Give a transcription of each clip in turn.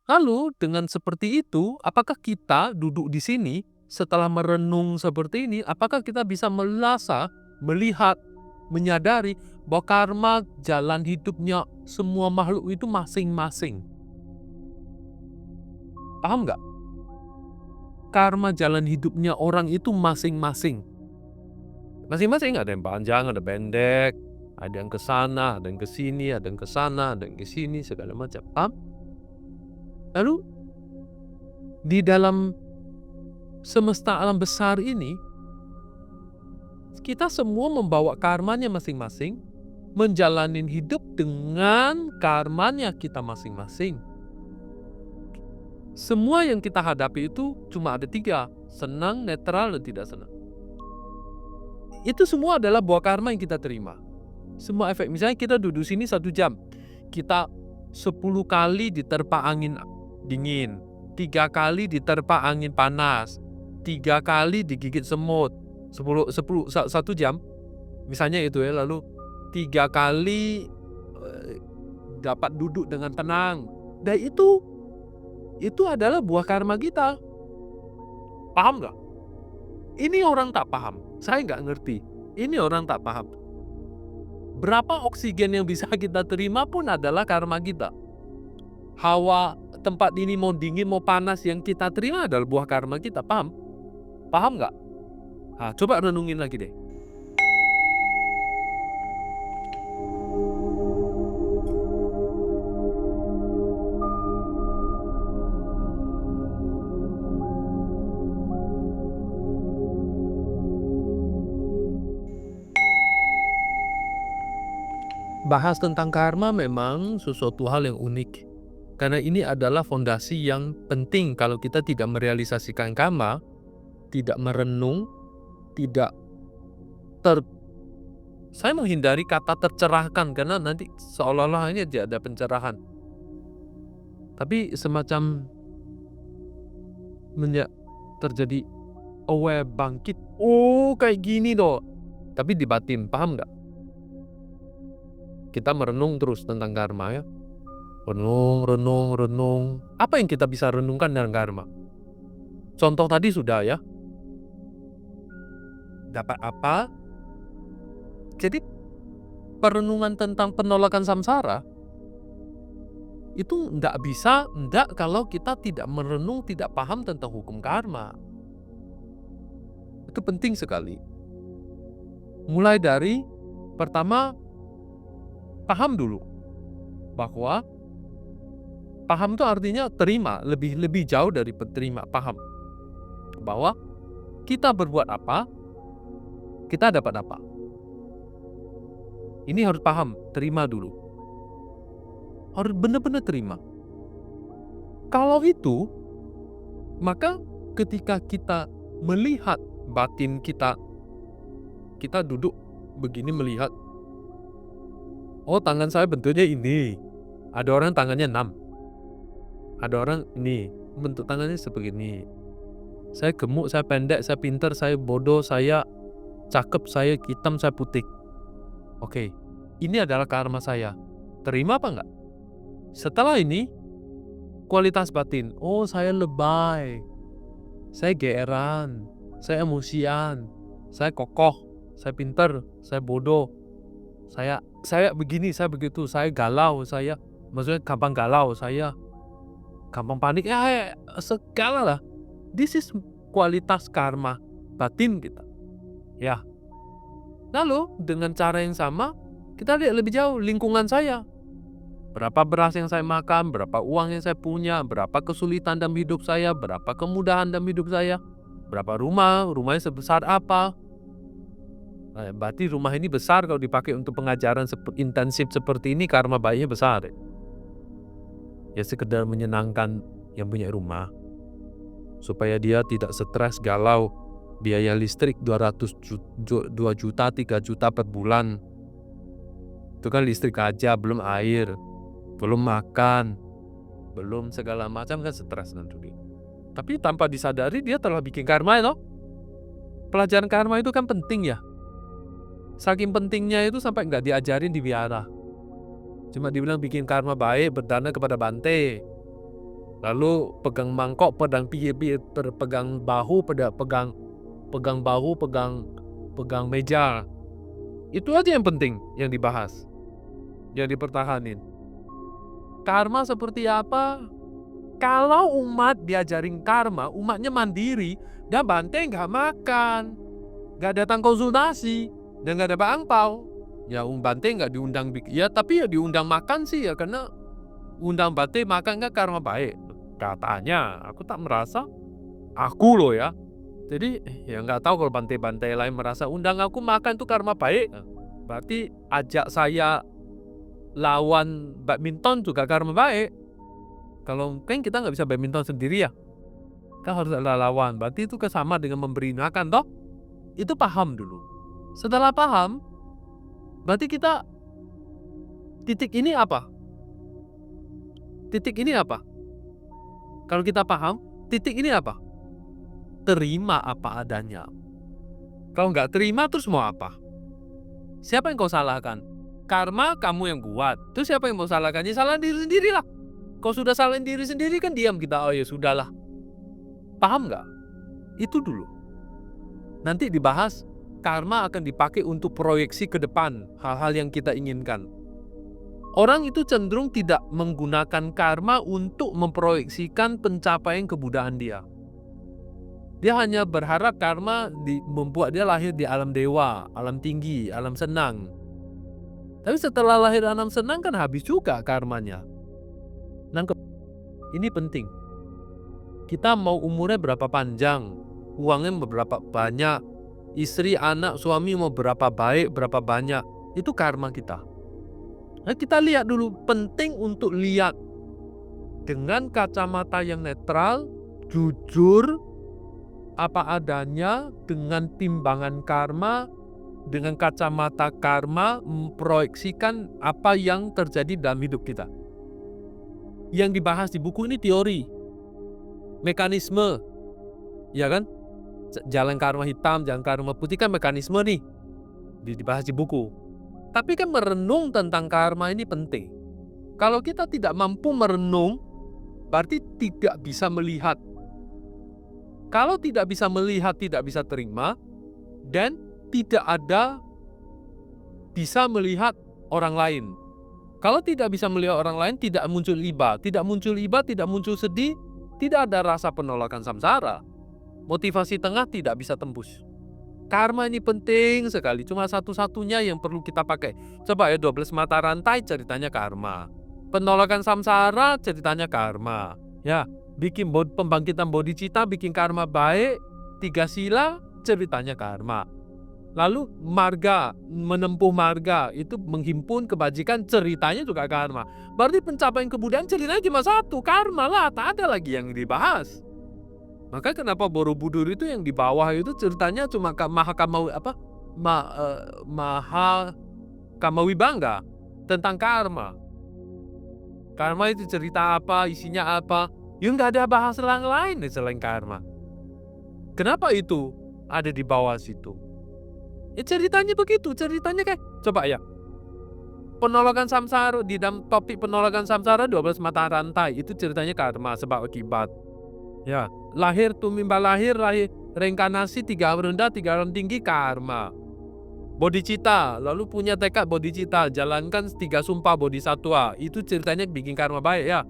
Lalu dengan seperti itu, apakah kita duduk di sini setelah merenung seperti ini, apakah kita bisa melihat, menyadari bahwa karma jalan hidupnya semua makhluk itu masing-masing? Paham nggak? Karma jalan hidupnya orang itu masing-masing. Masing-masing, ada yang panjang, ada pendek, ada yang ke sana, ada yang ke sini, ada yang ke sana, ada yang ke sini, segala macam. Paham? Lalu di dalam semesta alam besar ini, kita semua membawa karmanya masing-masing, menjalani hidup dengan karmanya kita masing-masing. Semua yang kita hadapi itu cuma ada 3, senang, netral, dan tidak senang. Itu semua adalah buah karma yang kita terima. Semua efek, misalnya kita duduk sini 1 jam, kita 10 kali diterpa angin dingin, 3 kali diterpa angin panas, 3 kali digigit semut, 1 jam, misalnya itu ya, lalu 3 kali dapat duduk dengan tenang. Dan itu adalah buah karma kita. Paham nggak? Ini orang tak paham, saya nggak ngerti. Ini orang tak paham. Berapa oksigen yang bisa kita terima pun adalah karma kita. Hawa tempat ini mau dingin mau panas yang kita terima adalah buah karma kita, paham? Paham nggak? Nah, coba renungin lagi deh. Bahas tentang karma memang sesuatu hal yang unik. Karena ini adalah fondasi yang penting. Kalau kita tidak merealisasikan karma, tidak merenung, tidak saya menghindari kata tercerahkan karena nanti seolah-olah ini tidak ada pencerahan. Tapi semacam terjadi aware, bangkit. Oh, kayak gini loh. Tapi di batin, paham nggak? Kita merenung terus tentang karma ya. Renung. Apa yang kita bisa renungkan dengan karma? Contoh tadi sudah ya. Dapat apa? Jadi perenungan tentang penolakan samsara itu enggak kalau kita tidak merenung, tidak paham tentang hukum karma. Itu penting sekali. Mulai dari pertama, paham dulu bahwa paham itu artinya terima, lebih jauh dari terima, paham bahwa kita berbuat apa, kita dapat apa. Ini harus paham, terima dulu. Harus benar-benar terima. Kalau itu, maka ketika kita melihat batin kita duduk begini melihat, oh tangan saya bentuknya ini. Ada orang tangannya 6. Ada orang ini, bentuk tangannya sebegini. Saya gemuk, saya pendek, saya pintar, saya bodoh, saya cakep, saya hitam, saya putih. Oke, ini adalah karma saya. Terima apa enggak? Setelah ini, kualitas batin. Oh, saya lebay. Saya geeran. Saya emosian. Saya kokoh. Saya pintar. Saya bodoh. Saya begini, saya begitu. Saya galau. Maksudnya gampang galau. Saya gampang panik. Ya, segala lah. This is kualitas karma batin kita. Ya. Lalu dengan cara yang sama, kita lihat lebih jauh lingkungan saya. Berapa beras yang saya makan, berapa uang yang saya punya, berapa kesulitan dalam hidup saya, berapa kemudahan dalam hidup saya, berapa rumahnya sebesar apa. Berarti rumah ini besar kalau dipakai untuk pengajaran intensif seperti ini, karma baiknya besar. Ya sekedar menyenangkan yang punya rumah, supaya dia tidak stres, galau, biaya listrik 2 juta, 3 juta per bulan. Itu kan listrik aja, belum air, belum makan, belum segala macam, kan stres nanti. Tapi tanpa disadari dia telah bikin karma ya. Pelajaran karma itu kan penting ya. Saking pentingnya itu sampai nggak diajarin di wihara. Cuma dibilang bikin karma baik, berdana kepada Bante. Lalu pegang mangkok, pegang pegang bahu, pegang meja. Itu aja yang penting yang dibahas, yang dipertahanin. Karma seperti apa? Kalau umat diajarin karma, umatnya mandiri, dan Bante nggak makan, nggak datang konsultasi, dan nggak dapat angpau. Ya Bante nggak diundang, ya tapi ya diundang makan sih ya, karena undang Bante makan nggak karma baik. Katanya, aku tak merasa, aku loh ya. Jadi ya nggak tahu kalau Bante-Bante lain merasa undang aku makan itu karma baik. Berarti ajak saya lawan badminton juga karma baik. Kalau kan kita nggak bisa badminton sendiri ya, kan harus ada lawan. Berarti itu sama dengan memberi makan toh. Itu paham dulu. Setelah paham, berarti kita titik ini apa? Titik ini apa? Kalau kita paham, titik ini apa? Terima apa adanya. Kalau nggak terima terus mau apa? Siapa yang kau salahkan? Karma kamu yang buat. Terus siapa yang mau salahkan? Ya salah diri sendirilah. Kau sudah salahin diri sendiri kan diam kita. Oh ya sudahlah. Paham nggak? Itu dulu. Nanti dibahas, karma akan dipakai untuk proyeksi ke depan hal-hal yang kita inginkan. Orang itu cenderung tidak menggunakan karma untuk memproyeksikan pencapaian kebudayaan dia. Dia hanya berharap karma membuat dia lahir di alam dewa, alam tinggi, alam senang. Tapi setelah lahir alam senang kan habis juga karmanya. Nangkep? Ini penting. Kita mau umurnya berapa panjang, uangnya berapa banyak, istri, anak, suami mau berapa baik, berapa banyak, itu karma kita. Nah, kita lihat dulu, penting untuk lihat dengan kacamata yang netral, jujur, apa adanya, dengan timbangan karma, dengan kacamata karma, memproyeksikan apa yang terjadi dalam hidup kita. Yang dibahas di buku ini teori, mekanisme, ya kan? Jalan karma hitam, jalan karma putih kan mekanisme nih, dibahas di buku. Tapi kan merenung tentang karma ini penting. Kalau kita tidak mampu merenung, berarti tidak bisa melihat. Kalau tidak bisa melihat, tidak bisa terima, dan tidak ada bisa melihat orang lain. Kalau tidak bisa melihat orang lain, tidak muncul iba. Tidak muncul iba, tidak muncul sedih, tidak ada rasa penolakan samsara. Motivasi tengah tidak bisa tembus. Karma ini penting sekali, cuma satu-satunya yang perlu kita pakai. Coba ya 12 mata rantai ceritanya karma. Penolakan samsara ceritanya karma. Ya, bikin pembangkitan bodhicitta, bikin karma baik, 3 sila ceritanya karma. Lalu marga, menempuh marga, itu menghimpun kebajikan ceritanya juga karma. Berarti pencapaian kebudayaan ceritanya cuma satu, karma lah, tak ada lagi yang dibahas. Maka kenapa Borobudur itu yang di bawah itu ceritanya cuma Maha Kamawi Bangga tentang karma. Karma itu cerita apa, isinya apa? Ya nggak ada bahas lain selain karma. Kenapa itu ada di bawah situ? Ya ceritanya begitu, ceritanya kayak coba ya. Penolakan samsara, di dalam topik penolakan samsara 12 mata rantai itu ceritanya karma sebab akibat. Ya, lahir tumimba lahir reinkarnasi 3 alam rendah, 3 alam tinggi karma. Bodhicitta, lalu punya tekad bodhicitta, jalankan 3 sumpah bodhisatwa, itu ceritanya bikin karma baik ya.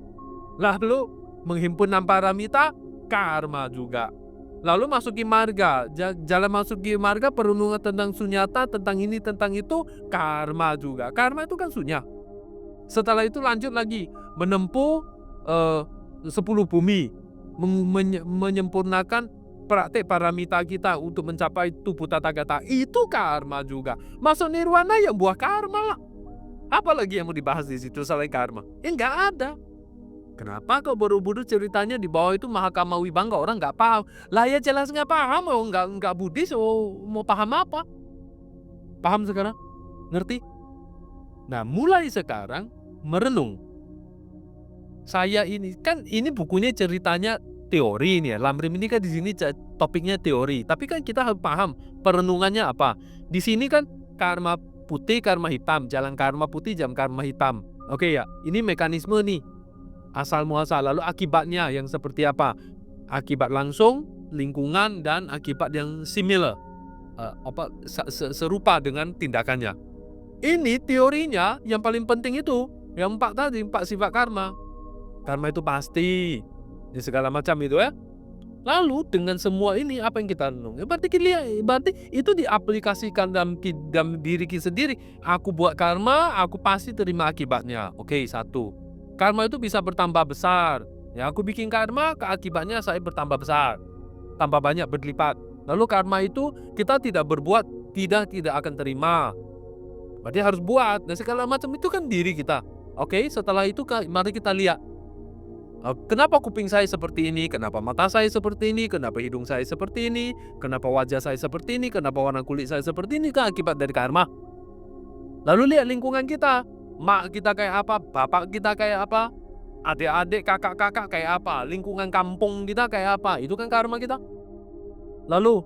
Lalu menghimpun 6 paramita, karma juga. Lalu masuki marga, jalan masuki marga, perenungan tentang sunyata, tentang ini, tentang itu, karma juga. Karma itu kan sunya. Setelah itu lanjut lagi, menempuh 10 bumi, menyempurnakan praktek paramita kita untuk mencapai tubuh tathagata, itu karma juga. Masuk nirwana yang buah karma lah. Apalagi yang mau dibahas di situ selain karma? Ya nggak ada. Kenapa kok Borobudur ceritanya di bawah itu Mahakama Wibangga, orang nggak paham? Lah ya jelas nggak paham, nggak Buddhis, mau paham apa? Paham sekarang? Ngerti? Nah mulai sekarang merenung. Saya ini kan ini bukunya ceritanya teori nih ya. Lamrim ini kan di sini topiknya teori, tapi kan kita harus paham perenungannya apa. Di sini kan karma putih, karma hitam, jalan karma putih, jalan karma hitam. Oke ya, ini mekanisme nih. asal muasal. Lalu akibatnya yang seperti apa? Akibat langsung, lingkungan, dan akibat yang similar, serupa dengan tindakannya. Ini teorinya yang paling penting itu, yang 4 tadi, 4 sifat karma. Karma itu pasti, ya segala macam itu ya. Lalu dengan semua ini apa yang kita renung? Berarti itu diaplikasikan dalam diri kita sendiri. Aku buat karma, aku pasti terima akibatnya. Oke, 1. Karma itu bisa bertambah besar. Ya, aku bikin karma, akibatnya saya bertambah besar, tambah banyak, berlipat. Lalu karma itu kita tidak berbuat, tidak akan terima. Berarti harus buat, dan segala macam itu kan diri kita. Oke, setelah itu mari kita lihat. Kenapa kuping saya seperti ini? Kenapa mata saya seperti ini? Kenapa hidung saya seperti ini? Kenapa wajah saya seperti ini? Kenapa warna kulit saya seperti ini? Kan akibat dari karma. Lalu lihat lingkungan kita. Mak kita kayak apa? Bapak kita kayak apa? Adik-adik, kakak-kakak kayak apa? Lingkungan kampung kita kayak apa? Itu kan karma kita. Lalu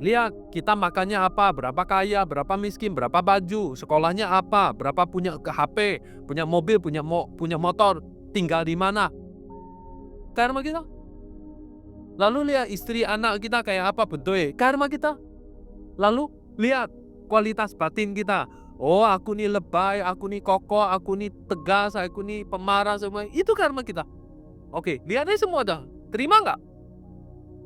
lihat kita makannya apa? Berapa kaya? Berapa miskin? Berapa baju? Sekolahnya apa? Berapa punya HP? Punya mobil? Punya motor? Tinggal di mana? Karma kita. Lalu lihat istri anak kita kayak apa bentuknya? Karma kita. Lalu lihat kualitas batin kita. Oh, aku nih lebay, aku nih kokoh, aku nih tegas, aku nih pemarah, semua itu karma kita. Oke, lihat aja semua dah. Terima nggak?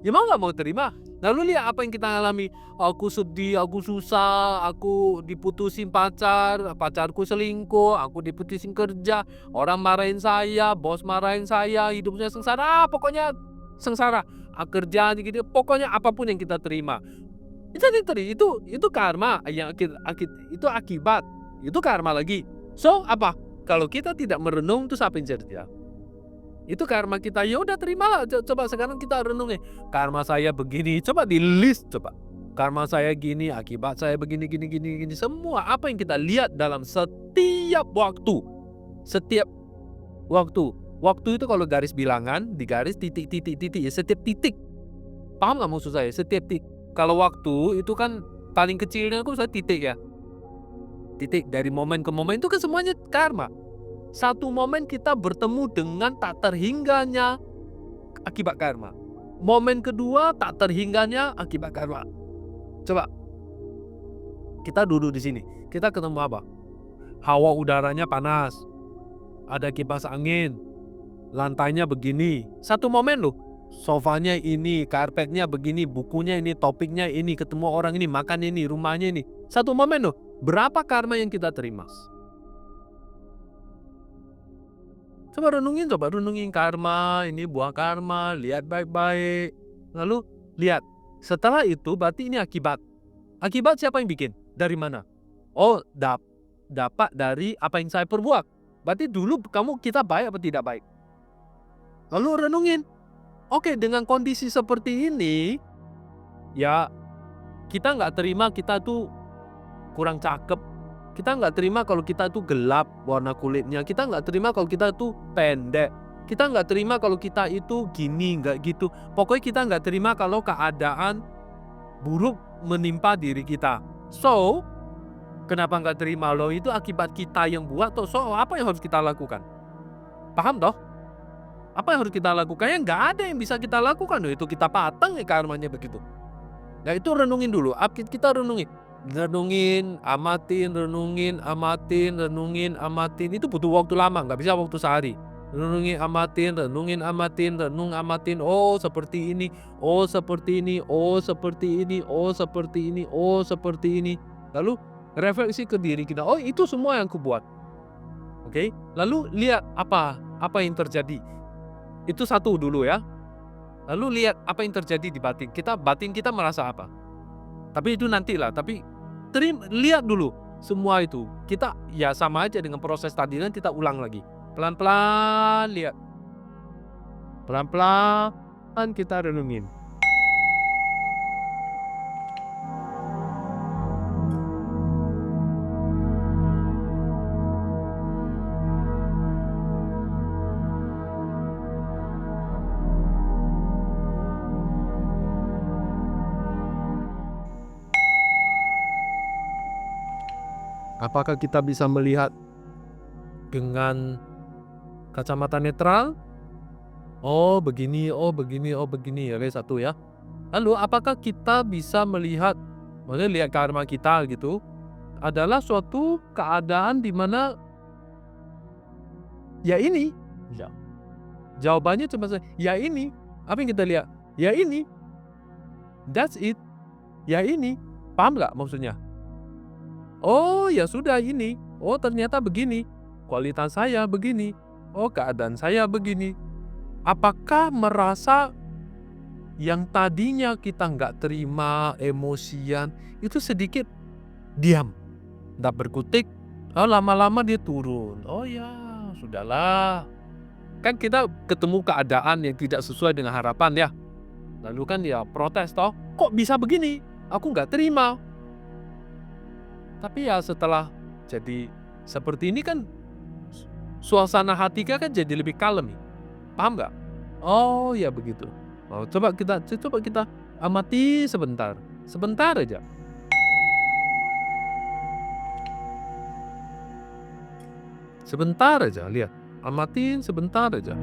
Ya mau nggak mau terima. Lalu lihat apa yang kita alami. Aku sedih, aku susah, aku diputusin pacarku selingkuh, aku diputusin kerja, orang marahin saya, bos marahin saya, hidupnya sengsara, pokoknya sengsara. Kerja gitu, pokoknya apapun yang kita terima. Itu karma, itu akibat, itu karma lagi. So apa? Kalau kita tidak merenung itu apa yang terjadi? Itu karma kita, ya udah terimalah. Coba sekarang kita renungi, karma saya begini, coba di list, coba. Karma saya gini, akibat saya begini, gini. Semua apa yang kita lihat dalam setiap waktu. Setiap waktu. Waktu itu kalau garis bilangan, di garis titik, ya setiap titik. Paham nggak maksud saya? Setiap titik. Kalau waktu itu kan paling kecilnya aku saya titik ya. Titik dari momen ke momen itu kan semuanya karma. Satu momen kita bertemu dengan tak terhingganya akibat karma. Momen kedua tak terhingganya akibat karma. Coba kita duduk di sini, kita ketemu apa? Hawa udaranya panas, ada kipas angin, lantainya begini. Satu momen loh. Sofanya ini, karpetnya begini, bukunya ini, topiknya ini, ketemu orang ini, makan ini, rumahnya ini. Satu momen loh. Berapa karma yang kita terima? Coba renungin karma, ini buah karma, lihat baik-baik. Lalu lihat, setelah itu berarti ini akibat. Akibat siapa yang bikin? Dari mana? Oh, dapat dari apa yang saya perbuat. Berarti dulu kita baik apa tidak baik? Lalu renungin. Oke, dengan kondisi seperti ini, ya kita nggak terima kita tuh kurang cakep. Kita nggak terima kalau kita tuh gelap warna kulitnya. Kita nggak terima kalau kita tuh pendek. Kita nggak terima kalau kita itu gini, nggak gitu. Pokoknya kita nggak terima kalau keadaan buruk menimpa diri kita. So, kenapa nggak terima loh? Itu akibat kita yang buat. So, apa yang harus kita lakukan? Paham toh? Apa yang harus kita lakukan? Ya nggak ada yang bisa kita lakukan loh. Itu kita patang ya karmanya begitu. Nah itu renungin dulu. Kita renungin, amatin. Itu butuh waktu lama, nggak bisa waktu sehari. Renungin, amatin. Oh seperti ini, oh seperti ini, oh seperti ini, oh seperti ini, oh seperti ini. Lalu refleksi ke diri kita. Oh itu semua yang kubuat. Oke. Lalu lihat apa yang terjadi. Itu satu dulu ya. Lalu lihat apa yang terjadi di batin kita merasa apa. Tapi itu nantilah. Tapi lihat dulu semua itu. Kita ya sama aja dengan proses tadi, dan kita ulang lagi. Pelan-pelan lihat. Pelan-pelan kita renungin. Apakah kita bisa melihat dengan Kacamata netral, oh begini, oh begini, oh begini. Oke, satu ya. Lalu apakah kita bisa melihat, maksudnya lihat karma kita gitu, adalah suatu keadaan di mana ya ini? Ya. Jawabannya cuma ya ini. Apa yang kita lihat? Ya ini. That's it. Ya ini. Paham nggak maksudnya? Oh ya sudah ini. Oh ternyata begini. Kualitas saya begini. Oh keadaan saya begini. Apakah merasa yang tadinya kita nggak terima, emosian, itu sedikit diam, nggak berkutik, oh lama-lama dia turun. Oh ya, sudahlah. Kan kita ketemu keadaan yang tidak sesuai dengan harapan ya. Lalu kan ya protes toh, kok bisa begini? Aku nggak terima. Tapi ya setelah jadi seperti ini kan suasana hati kan jadi lebih kalem. Paham nggak? Oh ya begitu. Oh, coba kita amati sebentar. Sebentar aja. Sebentar aja, lihat. Amatin sebentar aja.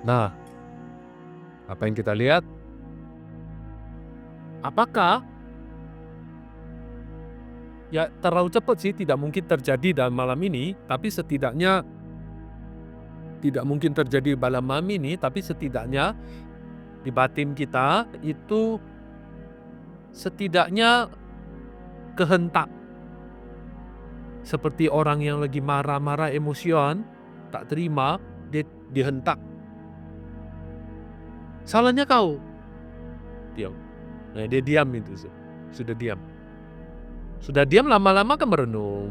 Nah, apa yang kita lihat? Apakah ya terlalu cepat sih, tidak mungkin terjadi dalam malam ini, tapi setidaknya tidak mungkin terjadi malam ini, tapi setidaknya di batin kita itu setidaknya kehentak. Seperti orang yang lagi marah-marah, emosion, tak terima, dia dihentak. Salahnya kau. Diam. Nah, dia diam itu. Sudah diam. Sudah diam lama-lama kan merenung.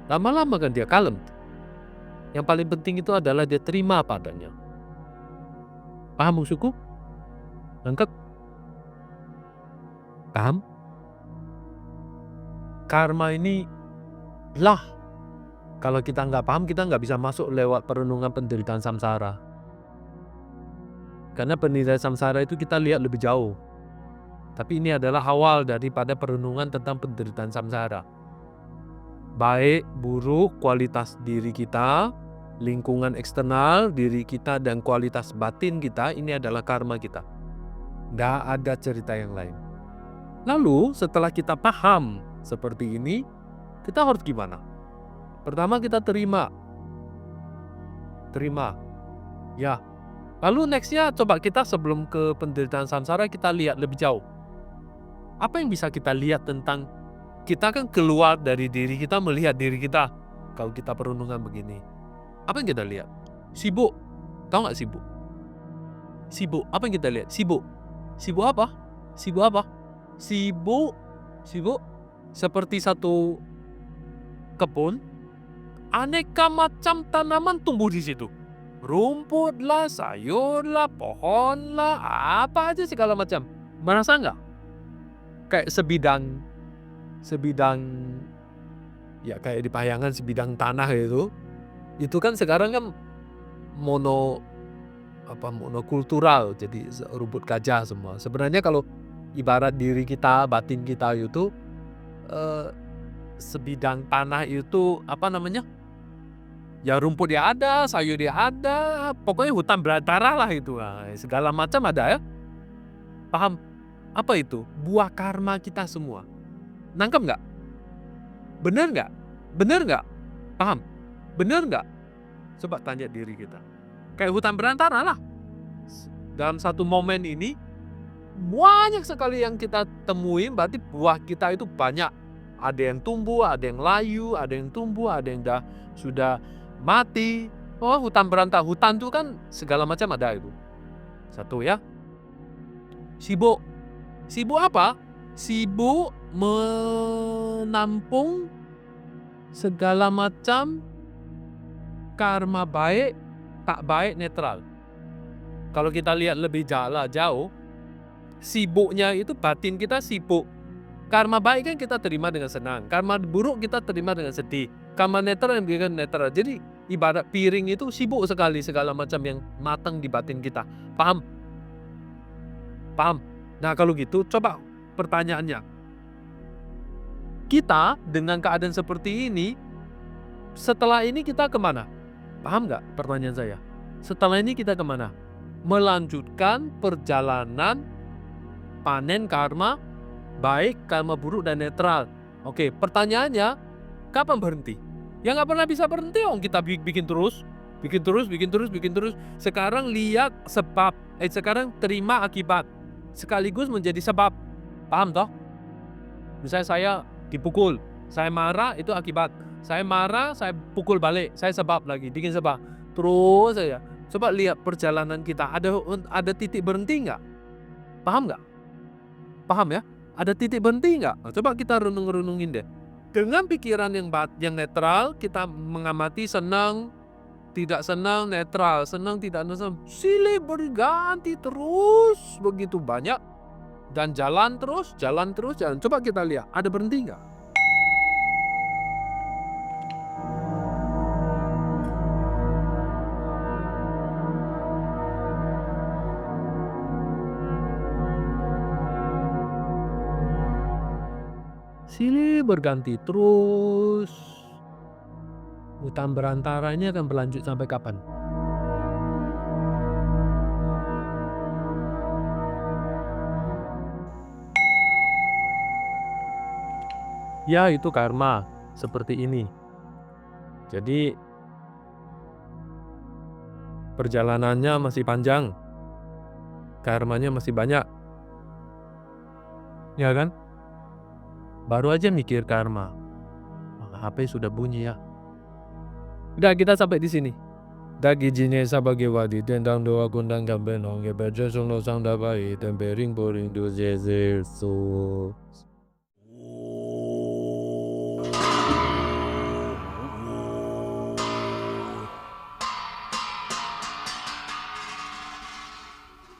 Lama-lama kan dia kalem. Yang paling penting itu adalah dia terima apa adanya. Paham maksudku? Nangkep? Paham? Karma ini lah. Kalau kita nggak paham, kita nggak bisa masuk lewat perenungan penderitaan samsara. Karena penderitaan samsara itu kita lihat lebih jauh. Tapi ini adalah awal daripada perenungan tentang penderitaan samsara. Baik, buruk, kualitas diri kita, lingkungan eksternal, diri kita, dan kualitas batin kita, ini adalah karma kita. Nggak ada cerita yang lain. Lalu setelah kita paham seperti ini, kita harus gimana? Pertama kita terima. Ya. Lalu nextnya coba kita sebelum ke penderitaan samsara kita lihat lebih jauh. Apa yang bisa kita lihat tentang kita kan keluar dari diri kita melihat diri kita. Kalau kita perenungan begini. Apa yang kita lihat? Sibuk. Tahu nggak sibuk? Sibuk. Apa yang kita lihat? Sibuk. Sibuk apa? Sibuk apa? Sibuk seperti satu kebun, aneka macam tanaman tumbuh di situ. Rumput lah, sayur lah, pohon lah, apa aja segala macam. Merasa nggak? Kayak sebidang, ya kayak di Payangan sebidang tanah itu kan sekarang kan monokultural, jadi rumput gajah semua. Sebenarnya kalau ibarat diri kita, batin kita itu sebidang tanah itu ya rumput ya ada, sayur ya ada, pokoknya hutan belantara lah itu. Nah, segala macam ada ya. Paham? Apa itu? Buah karma kita semua. Nangkep nggak? Bener nggak? Bener nggak? Paham? Bener nggak? Coba tanya diri kita. Kayak hutan belantara lah. Dalam satu momen ini, banyak sekali yang kita temuin, berarti buah kita itu banyak. Ada yang tumbuh, ada yang layu, ada yang tumbuh, ada yang sudah mati. Oh, hutan belantara. Hutan itu kan segala macam ada itu. Satu ya. Sibuk. Sibuk apa? Sibuk menampung segala macam karma baik, tak baik, netral. Kalau kita lihat lebih jauh, sibuknya itu batin kita sibuk. Karma baik kan kita terima dengan senang, karma buruk kita terima dengan sedih, karma netral yang bikin netral. Jadi ibarat piring itu sibuk sekali segala macam yang matang di batin kita. Paham? Paham? Nah kalau gitu coba pertanyaannya, kita dengan keadaan seperti ini, setelah ini kita kemana? Paham nggak pertanyaan saya? Setelah ini kita kemana? Melanjutkan perjalanan panen karma baik, karma buruk, dan netral. Oke, pertanyaannya, kapan berhenti? Ya nggak pernah bisa berhenti, kita bikin terus, bikin terus, bikin terus, bikin terus. Sekarang lihat sebab, sekarang terima akibat, sekaligus menjadi sebab. Paham toh? Misalnya saya dipukul, saya marah, itu akibat. Saya marah, saya pukul balik, saya sebab lagi, bikin sebab. Terus saja. Coba lihat perjalanan kita, ada titik berhenti nggak? Paham nggak? Paham ya? Ada titik berhenti nggak? Nah, coba kita renung-renungin deh. Dengan pikiran yang netral, kita mengamati senang, tidak senang, netral, senang, tidak senang. Silih berganti terus begitu banyak. Dan jalan terus, jalan terus, jalan. Coba kita lihat, ada berhenti nggak? Silih berganti terus. Hutan berantara ini akan berlanjut sampai kapan? Ya, itu karma seperti ini. Jadi perjalanannya masih panjang, karmanya masih banyak. Ya kan? Baru aja mikir karma, HP sudah bunyi ya. Udah, kita sampai di sini. Dagi jine sabage wadi dendang doa kundang gamben hongge bejo sung no sang dabai dan bering boring do jezer so